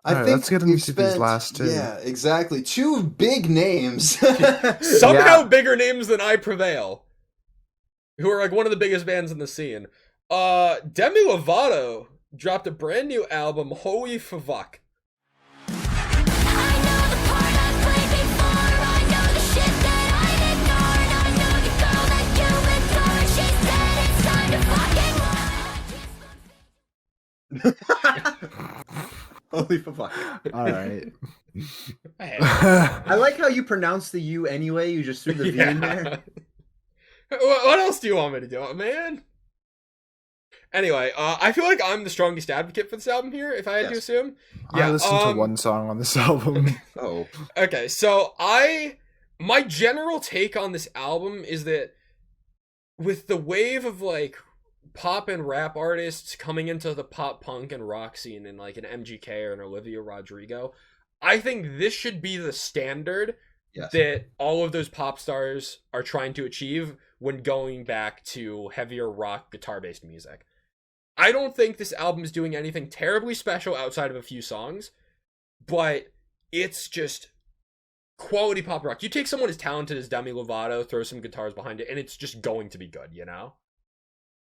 I All right, think let's get we've into these spent, last two. yeah, exactly, two big names. Somehow Yeah. bigger names than I Prevail, who are like one of the biggest bands in the scene. Demi Lovato dropped a brand new album, Holy Fuck. Holy fuck. All right. I like how you pronounce the U anyway. You just threw the V in there. What else do you want me to do, man? Anyway, I feel like I'm the strongest advocate for this album here, if I had to Yes. assume. I listened to one song on this album. Oh. Okay, so my general take on this album is that with the wave of like pop and rap artists coming into the pop punk and rock scene in like an MGK or an Olivia Rodrigo, I think this should be the standard Yes. that all of those pop stars are trying to achieve when going back to heavier rock guitar based music. I don't think this album is doing anything terribly special outside of a few songs, but it's just quality pop rock. You take someone as talented as Demi Lovato, throw some guitars behind it, and it's just going to be good, you know?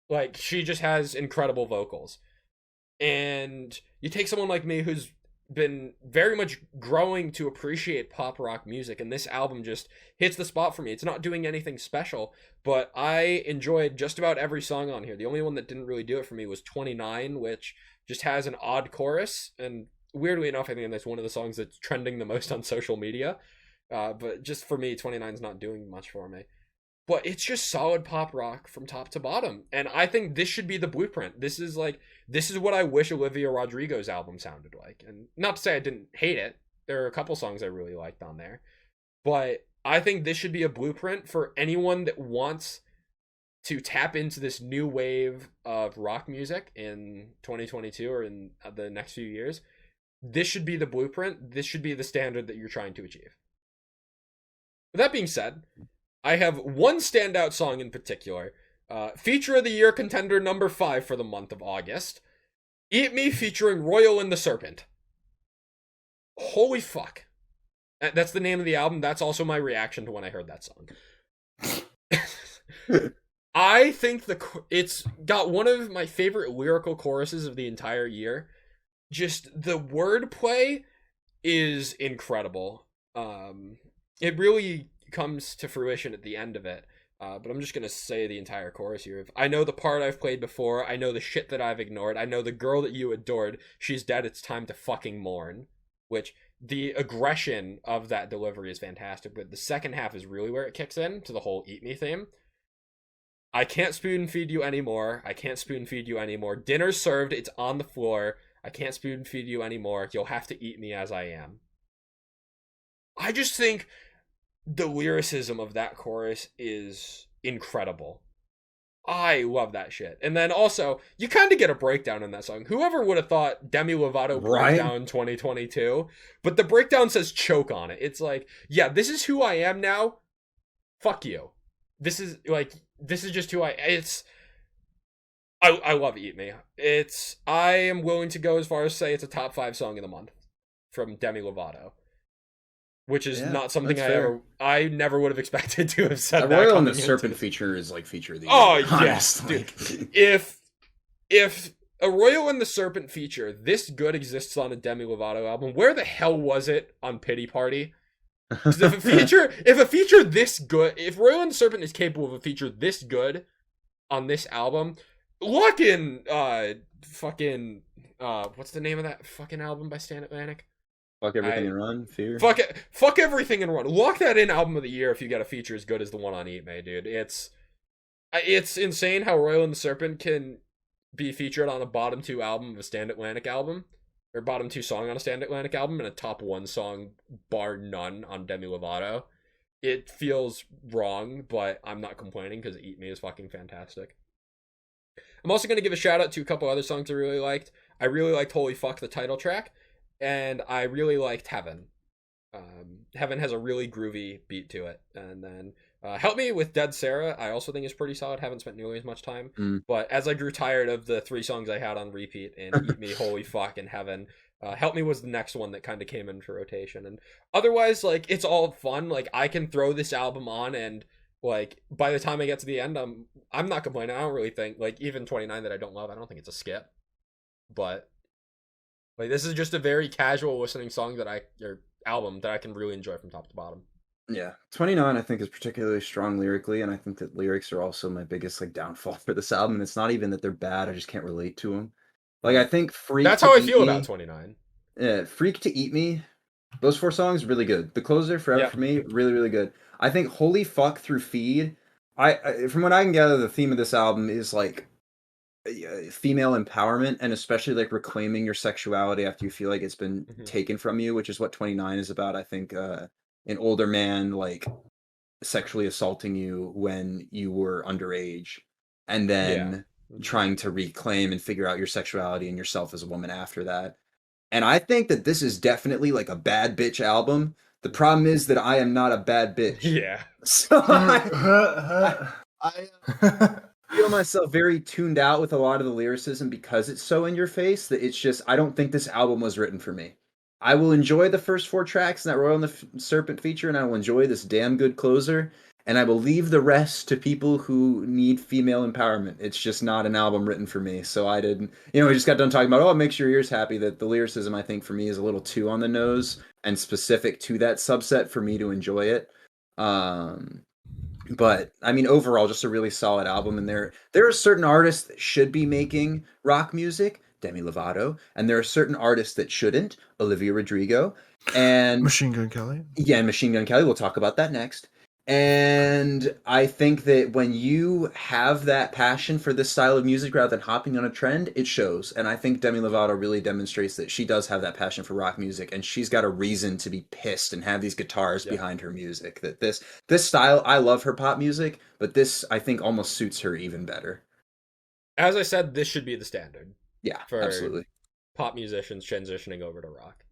Like, she just has incredible vocals. And you take someone like me who's been very much growing to appreciate pop rock music, and this album just hits the spot for me. It's not doing anything special, but I enjoyed just about every song on here. The only one that didn't really do it for me was 29, which just has an odd chorus, and weirdly enough, I think that's one of the songs that's trending the most on social media. But just for me, 29 is not doing much for me. But it's just solid pop rock from top to bottom. And I think this should be the blueprint. This is what I wish Olivia Rodrigo's album sounded like. And not to say I didn't hate it. There are a couple songs I really liked on there. But I think this should be a blueprint for anyone that wants to tap into this new wave of rock music in 2022 or in the next few years. This should be the blueprint. This should be the standard that you're trying to achieve. With that being said, I have one standout song in particular. Feature of the Year contender number 5 for the month of August. Eat Me featuring Royal and the Serpent. Holy fuck. That's the name of the album. That's also my reaction to when I heard that song. I think it's got one of my favorite lyrical choruses of the entire year. Just the wordplay is incredible. It really comes to fruition at the end of it. But I'm just going to say the entire chorus here. I know the part I've played before. I know the shit that I've ignored. I know the girl that you adored. She's dead. It's time to fucking mourn. Which, the aggression of that delivery is fantastic. But the second half is really where it kicks in to the whole Eat Me theme. I can't spoon feed you anymore. I can't spoon feed you anymore. Dinner's served. It's on the floor. I can't spoon feed you anymore. You'll have to eat me as I am. I just think the lyricism of that chorus is incredible. I love that shit. And then also, you kind of get a breakdown in that song. Whoever would have thought Demi Lovato breakdown 2022, but the breakdown says choke on it. It's like, yeah, this is who I am now. Fuck you. This is just who I love Eat Me. I am willing to go as far as say it's a top 5 song of the month from Demi Lovato. Which is not something I never would have expected to have said. The Royal and the Serpent feature is like feature of the year. Oh yes, dude. If a Royal and the Serpent feature this good exists on a Demi Lovato album, where the hell was it on Pity Party? Because if a feature this good, if Royal and the Serpent is capable of a feature this good on this album, lock in fucking what's the name of that fucking album by Stan Atlantic? Fuck Everything and Run, Fear. Fuck Everything and Run. Lock that in album of the year if you get a feature as good as the one on Eat Me, dude. It's insane how Royal and the Serpent can be featured on a bottom 2 album of a Stand Atlantic album, or bottom 2 song on a Stand Atlantic album, and a top 1 song, bar none, on Demi Lovato. It feels wrong, but I'm not complaining because Eat Me is fucking fantastic. I'm also going to give a shout out to a couple other songs I really liked. I really liked Holy Fuck, the title track. And I really liked Heaven. Heaven has a really groovy beat to it. And then Help Me with Dead Sarah, I also think is pretty solid. Haven't spent nearly as much time. But as I grew tired of the 3 songs I had on repeat in Eat Me, Holy Fuck, and Heaven, Help Me was the next one that kind of came into rotation, and otherwise, like, it's all fun. Like, I can throw this album on, and like by the time I get to the end, I'm not complaining. I don't really think, like, even 29 that I don't love, I don't think it's a skip, but like this is just a very casual listening song or album that I can really enjoy from top to bottom. Yeah, 29 I think is particularly strong lyrically, and I think that lyrics are also my biggest like downfall for this album. And it's not even that they're bad; I just can't relate to them. Like I think "Freak That's to how I Eat feel Me," about 29. "Freak to Eat Me," those four songs really good. The closer, "Forever" Yeah. for me, really really good. I think "Holy Fuck" through "Feed." From what I can gather, the theme of this album is like female empowerment, and especially like reclaiming your sexuality after you feel like it's been Mhm. taken from you, which is what 29 is about. I think an older man like sexually assaulting you when you were underage, and Yeah. then Mhm. trying to reclaim and figure out your sexuality and yourself as a woman after that. And I think that this is definitely like a bad bitch album. The problem is that I am not a bad bitch. Yeah. So I feel myself very tuned out with a lot of the lyricism because it's so in your face that it's just I don't think this album was written for me. I will enjoy the first four tracks in that Royal and the Serpent feature, and I will enjoy this damn good closer, and I will leave the rest to people who need female empowerment. It's just not an album written for me. So I didn't, we just got done talking about, oh, it makes your ears happy. That the lyricism, I think, for me is a little too on the nose and specific to that subset for me to enjoy it. But I mean, overall, just a really solid album. And there are certain artists that should be making rock music, Demi Lovato, and there are certain artists that shouldn't, Olivia Rodrigo, and Machine Gun Kelly. yeah, and Machine Gun Kelly. We'll talk about that next. And I think that when you have that passion for this style of music rather than hopping on a trend, it shows. And I think Demi Lovato really demonstrates that she does have that passion for rock music, and she's got a reason to be pissed and have these guitars Yeah. behind her music. That this style, I love her pop music, but this I think almost suits her even better. As I said, this should be the standard Yeah, for absolutely. pop musicians transitioning over to rock.